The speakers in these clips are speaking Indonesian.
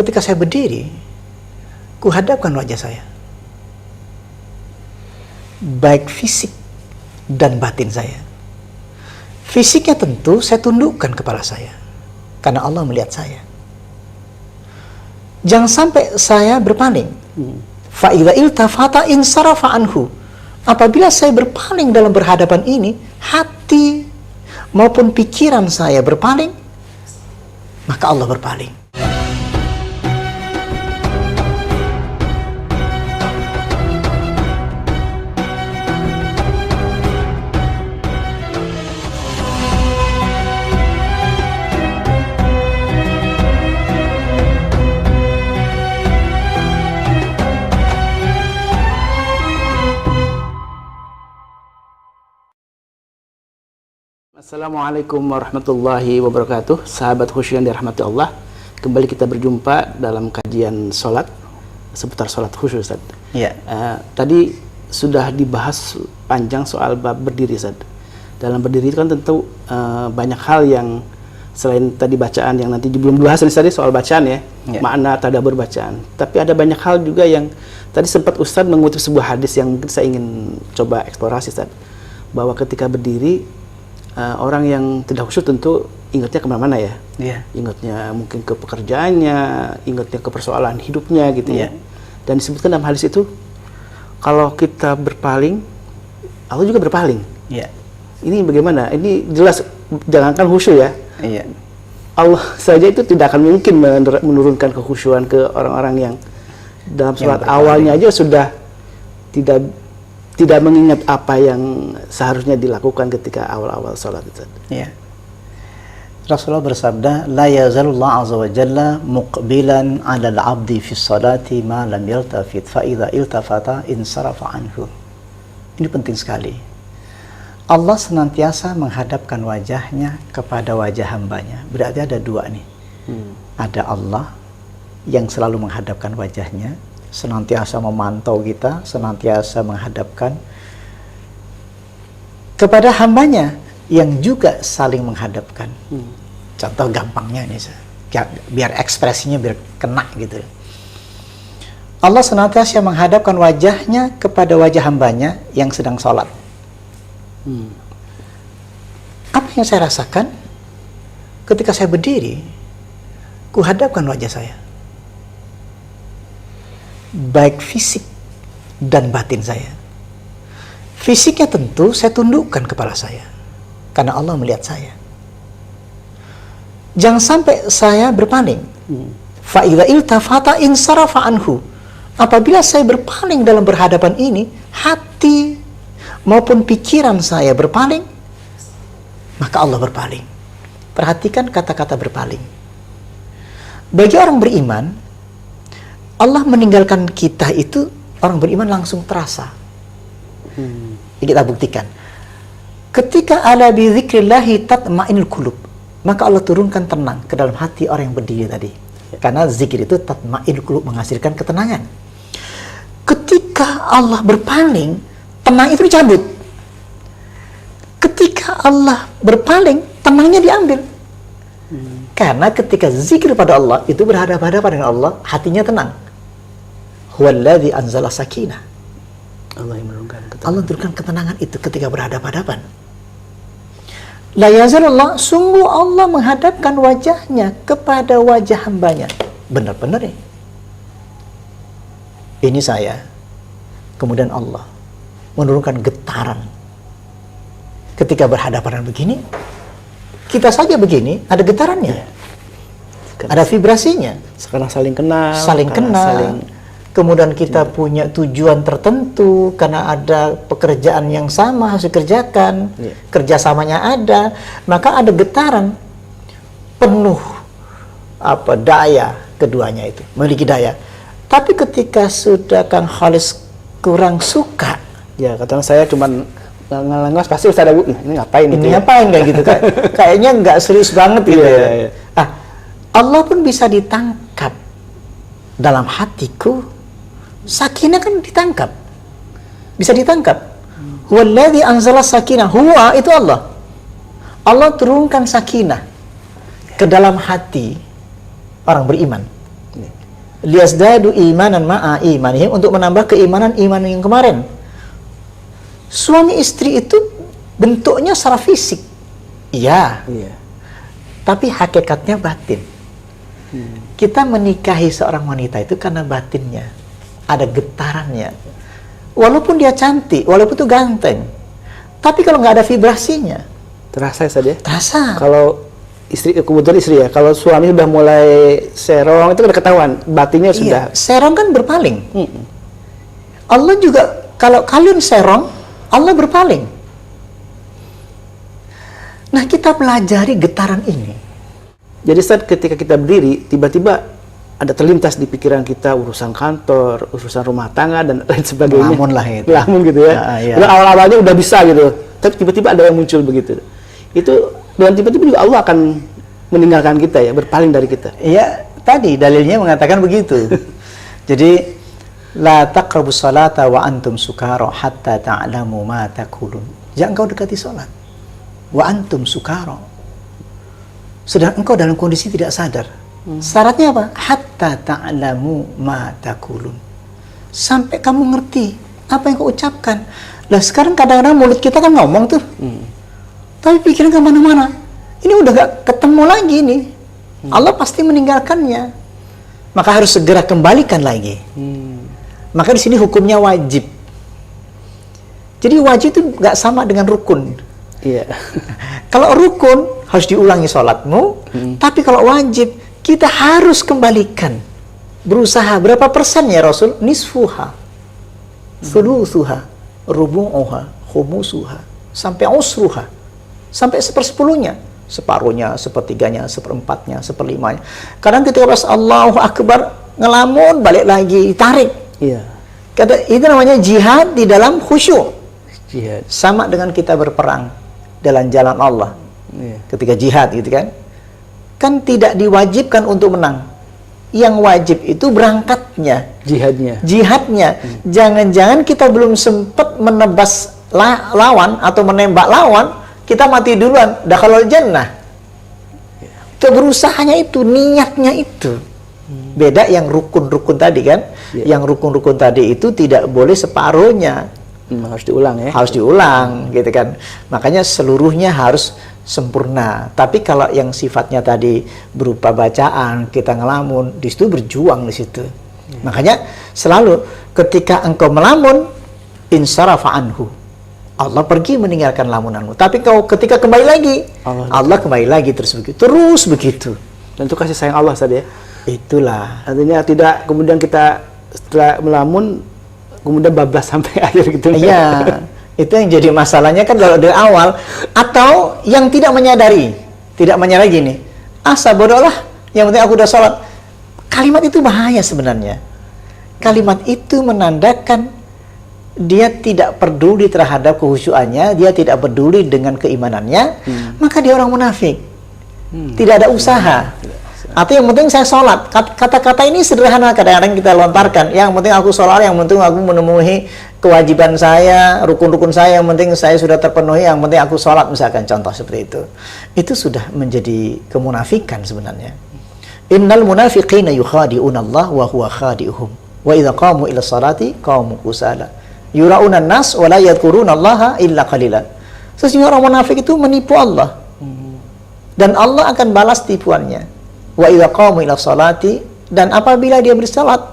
ketika saya berdiri, kuhadapkan wajah saya, baik fisik dan batin saya. Fisiknya tentu saya tundukkan kepala saya, karena Allah melihat saya. Jangan sampai saya berpaling. Fa idza iltafata insarafa anhu. Apabila saya berpaling dalam berhadapan ini, hati maupun pikiran saya berpaling, maka Allah berpaling. Assalamualaikum warahmatullahi wabarakatuh. Sahabat khusyuk yang dirahmati Allah, kembali kita berjumpa dalam kajian sholat seputar sholat khusyuk, Ustaz. Ya. Tadi sudah dibahas panjang soal bab berdiri, Ustaz. Dalam berdiri itu kan tentu banyak hal yang selain tadi bacaan yang nanti belum dibahas tadi soal bacaan ya, makna tadabbur bacaan. Tapi ada banyak hal juga yang tadi sempat Ustaz mengutip sebuah hadis yang mungkin saya ingin coba eksplorasi, Ustaz. Bahwa ketika berdiri orang yang tidak khusyuk tentu ingatnya kemana-mana ya. Ingatnya mungkin ke pekerjaannya, ingatnya ke persoalan hidupnya gitu ya. Dan disebutkan dalam hadis itu, kalau kita berpaling, Allah juga berpaling. Ini bagaimana? Ini jelas, jangankan khusyuk ya. Allah saja itu tidak akan mungkin menurunkan kekhusyuan ke orang-orang yang dalam sholat awalnya aja sudah tidak mengingat apa yang seharusnya dilakukan ketika awal-awal sholat itu. Rasulullah bersabda, la yazalullah azza wa jalla muqbilan 'ala al-'abdi fi sholati ma lam yaltafit fa idza iltafata insarafa anhu. Ini penting sekali. Allah senantiasa menghadapkan wajahnya kepada wajah hambanya. Berarti ada dua nih. Ada Allah yang selalu menghadapkan wajahnya, senantiasa memantau kita, senantiasa menghadapkan kepada hambanya yang juga saling menghadapkan. Contoh gampangnya nih, biar ekspresinya biar kena gitu. Allah senantiasa menghadapkan wajahnya kepada wajah hambanya yang sedang sholat. Apa yang saya rasakan ketika saya berdiri, kuhadapkan wajah saya, baik fisik dan batin saya. Fisiknya tentu saya tundukkan kepala saya, karena Allah melihat saya. Jangan sampai saya berpaling. Fa idza iltafata insarafa anhu. Apabila saya berpaling dalam berhadapan ini, hati maupun pikiran saya berpaling, maka Allah berpaling. Perhatikan kata-kata berpaling. Bagi orang beriman, Allah meninggalkan kita itu, orang beriman langsung terasa. Kita buktikan. Ketika ala bi dzikrillahi tatma'innul qulub, maka Allah turunkan tenang ke dalam hati orang yang berdiri tadi. Karena zikir itu tatma'innul qulub, menghasilkan ketenangan. Ketika Allah berpaling, tenang itu dicabut. Ketika Allah berpaling, tenangnya diambil. Karena ketika zikir pada Allah, itu berhadapan-hadapan dengan Allah, hatinya tenang. Huwallazi anzala sakinah. Allah menurunkan ketenangan itu ketika berhadapan-hadapan. La yazalullah, sungguh Allah menghadapkan wajahnya kepada wajah hambanya. Benar-benar ya. Ini saya, kemudian Allah menurunkan getaran. Ketika berhadapan begini, kita saja begini, ada getarannya, ada vibrasinya. Sekarang saling kenal. Kemudian kita punya tujuan tertentu karena ada pekerjaan yang sama harus dikerjakan, kerjasamanya ada, maka ada getaran penuh daya keduanya itu, memiliki daya. Tapi ketika sudah Kang Khalis kurang suka, ya katanya saya cuman ngelengas, pasti Ustaz ada ini ngapain ini ngapain kayak gitu kan, kayaknya nggak serius banget gitu ya. Allah pun bisa ditangkap dalam hatiku. Sakinah kan ditangkap, bisa ditangkap. Huwallazi anzala sakinah, huwa itu Allah. Allah turunkan sakinah ke dalam hati orang beriman. liyazdadu imanan ma'a imanihim, untuk menambah keimanan iman yang kemarin. Suami istri itu bentuknya secara fisik, iya, tapi hakikatnya batin. Kita menikahi seorang wanita itu karena batinnya, ada getarannya. Walaupun dia cantik, walaupun itu ganteng, tapi kalau nggak ada vibrasinya, Terasa saja. terasa. Kalau istri, kebetulan istri ya, kalau suami sudah mulai serong itu udah ketahuan, batinnya sudah. Iya, serong kan berpaling. Allah juga, kalau kalian serong, Allah berpaling. Nah, kita pelajari getaran ini. Jadi saat ketika kita berdiri, tiba-tiba ada terlintas di pikiran kita urusan kantor, urusan rumah tangga dan lain sebagainya. Ngelamun lah itu. Ngelamun gitu ya. Iya. Udah awal-awalnya udah bisa gitu, tapi tiba-tiba ada yang muncul begitu. Itu dan tiba-tiba juga Allah akan meninggalkan kita ya, berpaling dari kita. Iya, tadi dalilnya mengatakan begitu. Jadi la taqrabus salata wa antum sukara hatta ta'lamu ma taqulun. Jangan kau dekati salat wa antum sukara, sedang engkau dalam kondisi tidak sadar. Syaratnya apa? Hatta ta'lamu ma taqulun. Sampai kamu ngerti apa yang kau ucapkan. Lah sekarang kadang-kadang mulut kita kan ngomong tuh, tapi pikiran kemana-mana. Ini udah gak ketemu lagi nih. Allah pasti meninggalkannya. Maka harus segera kembalikan lagi. Maka di sini hukumnya wajib. Jadi wajib itu gak sama dengan rukun. Iya. Kalau rukun harus diulangi sholatmu, tapi kalau wajib kita harus kembalikan. Berusaha berapa persen ya Rasul? Nisfuha, thuluthuha, rubu'uha, khumusuha, sampai usruha, sampai sepersepuluhnya, separuhnya, sepertiganya, seperempatnya, seperlimanya. Kadang ketika pas Allahu Akbar ngelamun, balik lagi, tarik. Iya. Kata itu namanya jihad di dalam khusyuk. Jihad. Sama dengan kita berperang dalam jalan Allah. Iya. Ketika jihad gitu kan, kan tidak diwajibkan untuk menang. Yang wajib itu berangkatnya, jihadnya. Jangan-jangan kita belum sempat menebas lawan atau menembak lawan, kita mati duluan, dakhalul jannah. Keberusahanya itu, niatnya itu. Beda yang rukun-rukun tadi kan. Yang rukun-rukun tadi itu tidak boleh separuhnya. Harus diulang ya. Harus diulang gitu kan. Makanya seluruhnya harus sempurna. Tapi kalau yang sifatnya tadi berupa bacaan, kita ngelamun, di situ berjuang di situ. Makanya selalu ketika engkau melamun, insarafa anhu, Allah pergi meninggalkan lamunanmu. Tapi kau ketika kembali lagi, Allah kembali lagi terus begitu. Dan itu kasih sayang Allah tadi ya. Itulah. Artinya tidak kemudian kita setelah melamun kemudian bablas sampai akhir gitu. Iya. Itu yang jadi masalahnya kan kalau dari awal, atau yang tidak menyadari gini, bodoh lah, yang penting aku udah sholat. Kalimat itu bahaya sebenarnya. Kalimat itu menandakan dia tidak peduli terhadap kehusyuannya, dia tidak peduli dengan keimanannya, maka dia orang munafik. Tidak ada usaha. Atau yang penting saya sholat. Kata-kata ini sederhana kadang-kadang kita lontarkan. Yang penting aku sholat, yang penting aku memenuhi kewajiban saya, rukun-rukun saya, yang penting saya sudah terpenuhi, yang penting aku sholat, misalkan contoh seperti itu. Itu sudah menjadi kemunafikan sebenarnya. Innal munafiqina yukhadi'una Allah wa huwa khadi'uhum. Wa idza qamu ila sholati qamu kusala. Yura'una an-nas wa la yadhkuruna Allaha illa qalilan. Sesungguhnya orang munafik itu menipu Allah. Dan Allah akan balas tipuannya. Wa idza qamu ila sholati, dan apabila dia bersalat,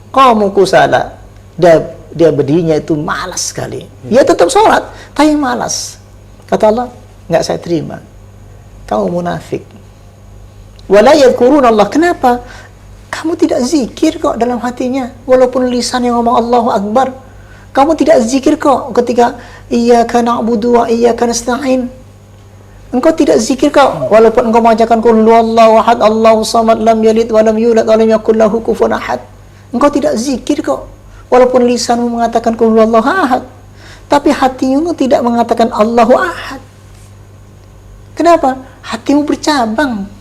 qamu kusala. Dia berdirinya itu malas sekali. Dia tetap sholat, tapi malas. Kata Allah, nggak saya terima. Kamu munafik. Wala yadhkuruna Allah. Kenapa? Kamu tidak zikir kok dalam hatinya. Walaupun lisan yang ngomong Allahu Akbar. Kamu tidak zikir kok ketika iyyaka na'budu wa iyyaka nasta'in. Engkau tidak zikir kok walaupun engkau mengajarkan qul huwallahu ahad, Allahu samad, lam yalid wa lam yulad wa lam yakul lahu kufuwan ahad. Engkau tidak zikir kok walaupun lisanmu mengatakan qul huwallahu ahad, tapi hatimu tidak mengatakan Allahu ahad. Kenapa? Hatimu bercabang.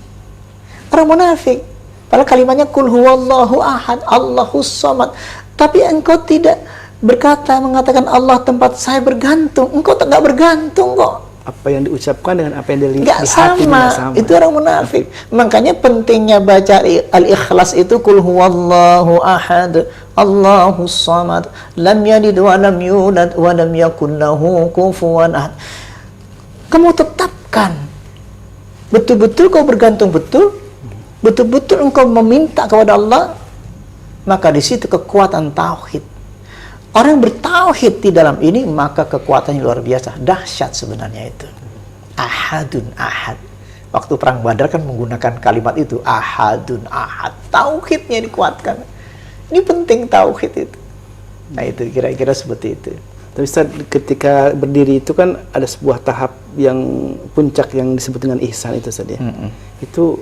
Orang munafik. Padahal kalimatnya qul huwallahu ahad, Allahus samad. Tapi engkau tidak berkata, mengatakan Allah tempat saya bergantung. Engkau tak bergantung kok. apa yang diucapkan dengan apa yang di Nggak hati sama. nggak sama. Itu orang munafik. Makanya pentingnya baca al-ikhlas itu kul huwallahu ahad, Allahus samad, lam yalid wa lam yulad wa lam yakul lahu kufuwan ahad. Kamu tetapkan betul-betul kau bergantung betul-betul engkau meminta kepada Allah, maka di situ kekuatan tauhid. Orang yang bertauhid di dalam ini, maka kekuatannya luar biasa, dahsyat sebenarnya itu. Ahadun ahad. Waktu perang Badar kan menggunakan kalimat itu, ahadun ahad. Tauhidnya dikuatkan. Ini penting tauhid itu. Nah itu kira-kira seperti itu. Tapi Ustaz, ketika berdiri itu kan ada sebuah tahap yang puncak yang disebut dengan ihsan itu Ustaz ya. Itu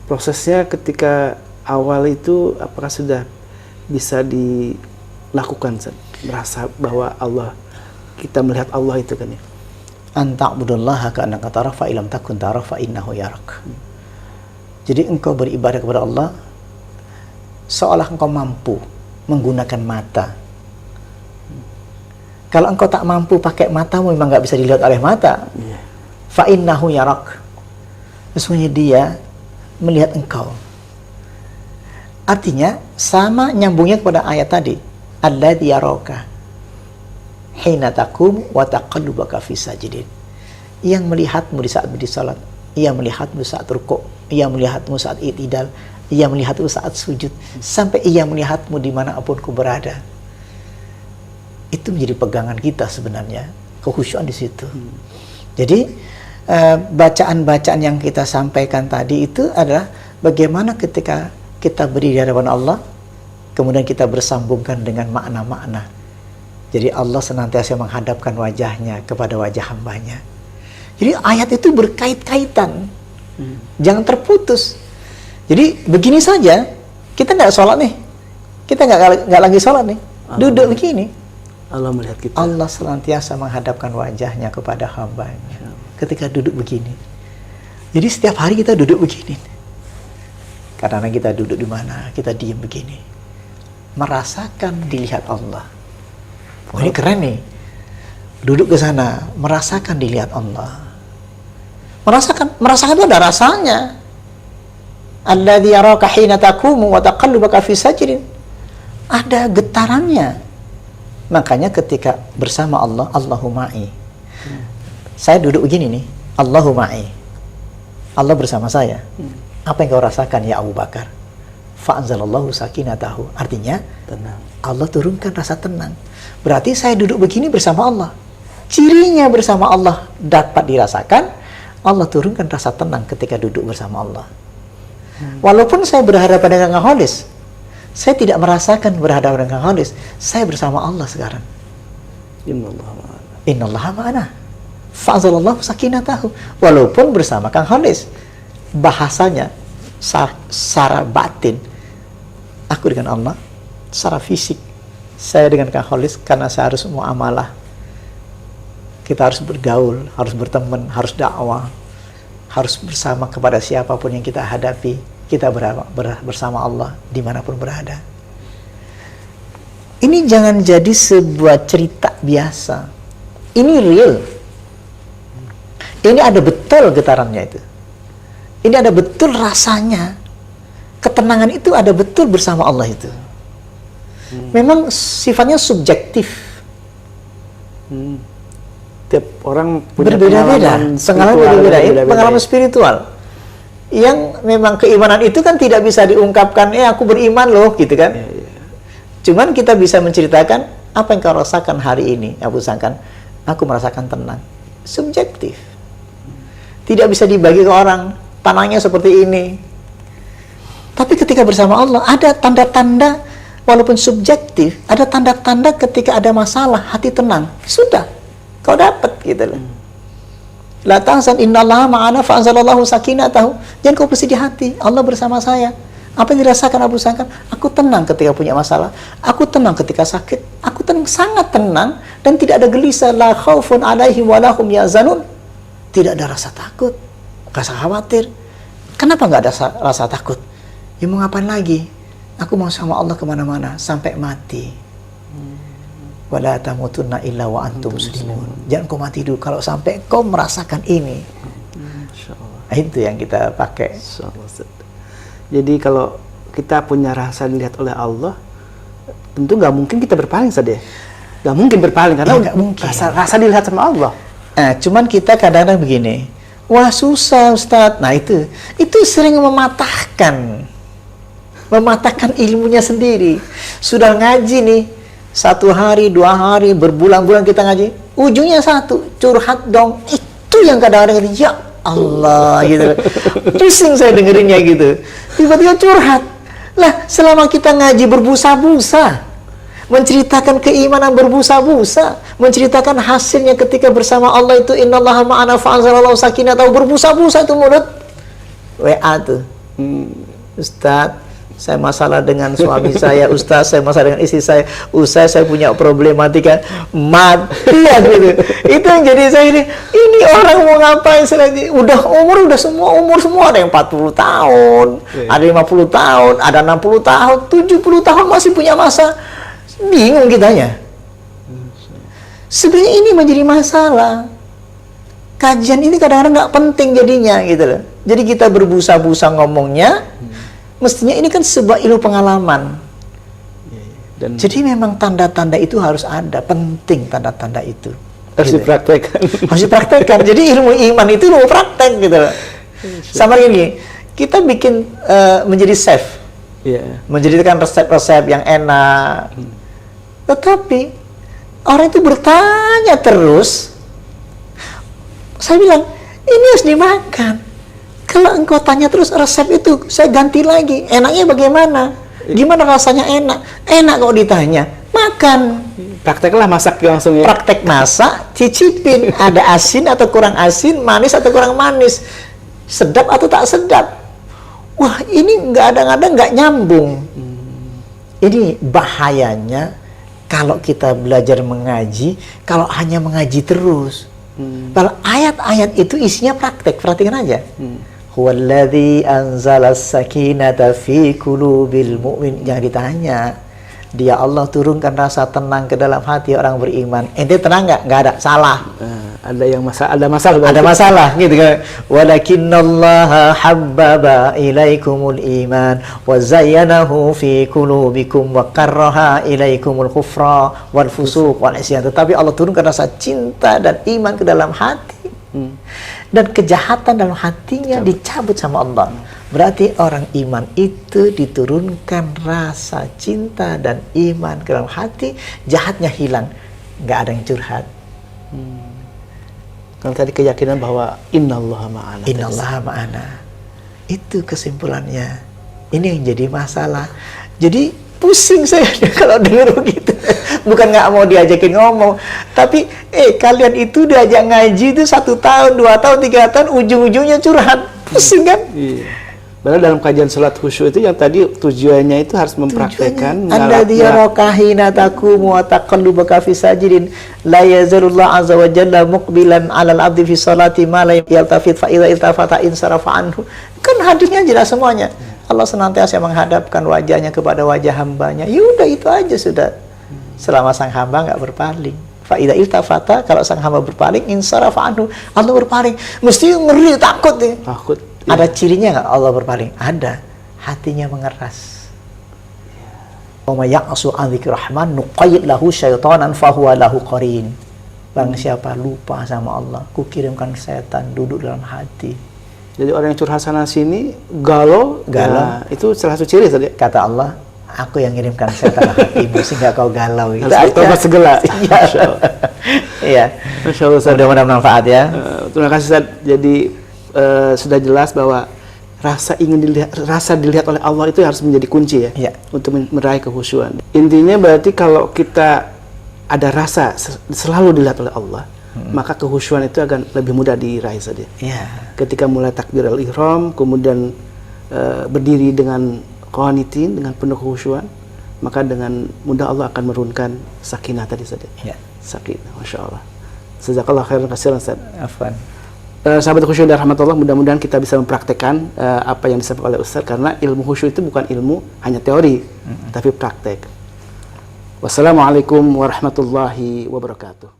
prosesnya ketika awal itu apakah sudah bisa dilakukan Ustaz? Merasa bahwa Allah, kita melihat Allah itu kan ya. Anta'budullaha ka'annaka tarahu fa illam takun tarahu fa innahu yarak. Jadi engkau beribadah kepada Allah seolah engkau mampu menggunakan mata. Kalau engkau tak mampu pakai matamu, memang nggak bisa dilihat oleh mata. Fa innahu yarak. Sesungguhnya dia melihat engkau. Artinya sama nyambungnya kepada ayat tadi, alladzi yaraka hina taqum wa taqallubaka fi sajidin. Yang melihatmu di saat berdiri salat, ia melihatmu saat rukuk, ia melihatmu saat i'tidal, ia melihatmu saat sujud, sampai ia melihatmu dimanapun kau berada. Itu menjadi pegangan kita sebenarnya, kekhusyuan di situ. Jadi bacaan-bacaan yang kita sampaikan tadi itu adalah bagaimana ketika kita berdiri di hadapan Allah, kemudian kita bersambungkan dengan makna-makna. Jadi Allah senantiasa menghadapkan wajahnya kepada wajah hambanya. Jadi ayat itu berkait-kaitan, jangan terputus. Jadi begini saja, kita nggak sholat nih, kita nggak lagi sholat nih, duduk begini. Allah melihat kita. Allah senantiasa menghadapkan wajahnya kepada hambanya ketika duduk begini. Jadi setiap hari kita duduk begini. Karena kita duduk di mana, kita diam begini, merasakan dilihat Allah. Oh, ini keren nih. Duduk ke sana, merasakan dilihat Allah. Merasakan itu ada rasanya. Alladzi yaraka hina taqumu wa taqallubaka fi sajidin. Ada getarannya. Makanya ketika bersama Allah, Allahu ma'i. Saya duduk begini nih, Allahu ma'i. Allah bersama saya. Apa yang kau rasakan ya Abu Bakar? Fa'anzalallahu sakinatahu. Artinya, Tenang. Allah turunkan rasa tenang. Berarti saya duduk begini bersama Allah. Cirinya bersama Allah dapat dirasakan. Allah turunkan rasa tenang ketika duduk bersama Allah. Walaupun saya berhadapan dengan Khalis, saya tidak merasakan berhadapan dengan Khalis. Saya bersama Allah sekarang. Innallaha ma'ana. Fa'anzalallahu sakinatahu. Walaupun bersama Kang Khalis, bahasanya secara batin, aku dengan Allah. Secara fisik, saya dengan Kang Khalis, karena saya harus muamalah. Kita harus bergaul, harus berteman, harus dakwah, harus bersama kepada siapapun yang kita hadapi. Kita bersama Allah dimanapun berada. Ini jangan jadi sebuah cerita biasa. Ini real. Ini ada betul getarannya itu. Ini ada betul rasanya. Ketenangan itu ada betul bersama Allah itu. Memang sifatnya subjektif. Tiap orang punya berbeda-beda. Pengalaman spiritual. Yang memang keimanan itu kan tidak bisa diungkapkan, aku beriman loh, gitu kan. Cuman kita bisa menceritakan apa yang kau rasakan hari ini. Abu Sangkan, aku merasakan tenang. Subjektif. Tidak bisa dibagi ke orang. Tenangnya seperti ini. Tapi ketika bersama Allah, ada tanda-tanda, walaupun subjektif, ada tanda-tanda ketika ada masalah, hati tenang. Sudah, kau dapat gitu loh. La tahzan innallaha ma'ana fa'anzalallahu sakinatahu. Jangan kau bersedih hati, Allah bersama saya. Apa yang dirasakan Abu Sangkan? Aku tenang ketika punya masalah. Aku tenang ketika sakit. Aku tenang, sangat tenang, dan tidak ada gelisah. La khaufun alaihim wa lahum yahzanun. Tidak ada rasa takut, rasa khawatir. Kenapa nggak ada rasa takut? Ya mau ngapain lagi? Aku mau sama Allah kemana-mana sampai mati. Wala tamutunna illa wa antum muslimun. Jangan kau mati dulu kalau sampai kau merasakan ini. Insyaallah. Itu yang kita pakai. Insyaallah, Ustaz. Jadi kalau kita punya rasa dilihat oleh Allah, tentu nggak mungkin kita berpaling saja. Nggak mungkin berpaling karena nggak mungkin. Rasa dilihat sama Allah. Cuman kita kadang-kadang begini, wah susah Ustadz. Nah itu sering mematahkan ilmunya sendiri. Sudah ngaji nih, 1 hari, 2 hari, berbulan-bulan kita ngaji, ujungnya satu, curhat dong. Itu yang kadang-kadang ya Allah gitu. Pusing saya dengerinnya gitu. Tiba-tiba curhat. Lah, selama kita ngaji berbusa-busa, menceritakan keimanan berbusa-busa, menceritakan hasilnya ketika bersama Allah itu innallaha ma'ana fa'anzalallahu sakinatahu, berbusa-busa itu mulut. WA tuh. Ustadz, saya masalah dengan suami saya, Ustadz, saya masalah dengan istri saya, Ustadz, saya punya problematika, mati ya gitu. Itu yang jadi saya ini orang mau ngapain selagi udah semua ada yang 40 tahun, ada 50 tahun, ada 60 tahun, 70 tahun masih punya masa. Bingung kitanya. Sebenarnya ini menjadi masalah. Kajian ini kadang-kadang nggak penting jadinya gitu loh. Jadi kita berbusa-busa ngomongnya, mestinya ini kan sebuah ilmu pengalaman. Dan jadi memang tanda-tanda itu harus ada, penting tanda-tanda itu. Harus gitu. Dipraktekkan. Harus dipraktekkan. Jadi ilmu iman itu ilmu praktek gitu loh. Sama ini, kita bikin menjadi chef. Menjadikan resep-resep yang enak. Tetapi orang itu bertanya terus. Saya bilang, ini harus dimakan. Kalau engkau tanya terus resep itu, saya ganti lagi. Enaknya bagaimana? Gimana rasanya enak? Enak kok ditanya. Makan. Prakteklah masak langsung ya. Praktek masak, cicipin. Ada asin atau kurang asin, manis atau kurang manis. Sedap atau tak sedap. Wah, ini kadang-kadang nggak nyambung. Ini bahayanya kalau kita belajar mengaji, kalau hanya mengaji terus. Kalau ayat-ayat itu isinya praktek, perhatikan aja. Huwallazi anzalas sakinata fi qulubil mu'min. Jangan ditanya. Dia Allah turunkan rasa tenang ke dalam hati orang beriman. Ente tenang nggak? Nggak ada, salah. Ada masalah. Ada masalah gitu kan. Walakinnallaha habbaba ilaikumul iman wa zayyanahu fi qulubikum wa karraha ilaikumul kufra wal fusuq wal isyan. Tetapi Allah turunkan rasa cinta dan iman ke dalam hati. Dan kejahatan dalam hatinya dicabut sama Allah. Berarti orang iman itu diturunkan rasa cinta dan iman ke dalam hati, jahatnya hilang, nggak ada yang curhat. Kalau tadi keyakinan bahwa innallaha ma'ana. Innallaha ma'ana. Itu kesimpulannya. Ini yang jadi masalah. Jadi pusing saya kalau dengar begitu. Bukan nggak mau diajakin ngomong, tapi kalian itu diajak ngaji itu 1 tahun, 2 tahun, 3 tahun, ujung-ujungnya curhat. Pusing kan? Iya. Padahal dalam kajian salat khusyuk itu yang tadi tujuannya itu harus mempraktekkan alladzi yaraka hina taqumu wa taqallubaka fi sajidin la yazalullahu azza wa jalla muqbilan 'alal 'abdi fi salati ma la yaltafit fa idza iltafata insarafa anhu. Kan hadisnya jelas semuanya. Allah senantiasa menghadapkan wajahnya kepada wajah hambanya. Ya udah itu aja sudah. Selama sang hamba nggak berpaling. Fa idza iltafata, kalau sang hamba berpaling insarafa anhu, Allah berpaling. Mesti ngeri, takut nih. Takut. Ada cirinya nggak Allah berpaling? Ada. Hatinya mengeras. Wa may ya'su an dzikri rahman nuqayyid lahu syaitanan fahuwa lahu qarin. Barang siapa lupa sama Allah, kukirimkan setan duduk dalam hati. Jadi orang yang curhat sana sini galau, nah, itu salah satu ciri tadi. Kata Allah, aku yang ngirimkan setan hatimu sehingga kau galau. Itu harus bertobat segala. Iya. Masya Allah. Mudah-mudahan bermanfaat ya. Terima kasih Ustaz. Jadi sudah jelas bahwa rasa dilihat oleh Allah itu harus menjadi kunci ya, untuk meraih kekhusyuan. Intinya berarti kalau kita ada rasa selalu dilihat oleh Allah, maka kekhusyuan itu akan lebih mudah diraih saja. Ketika mulai takbirul ihram, kemudian berdiri dengan qanitin, dengan penuh kekhusyuan, maka dengan mudah Allah akan menurunkan sakinah tadi saja. Sakinah, Masya Allah. Jazakallah khairan katsiran Ustaz. Afwan. Sahabat khusyuk dan rahmatullah, mudah-mudahan kita bisa mempraktekkan apa yang disampaikan oleh Ustaz, karena ilmu khusyuk itu bukan ilmu hanya teori, tapi praktek. Wassalamualaikum warahmatullahi wabarakatuh.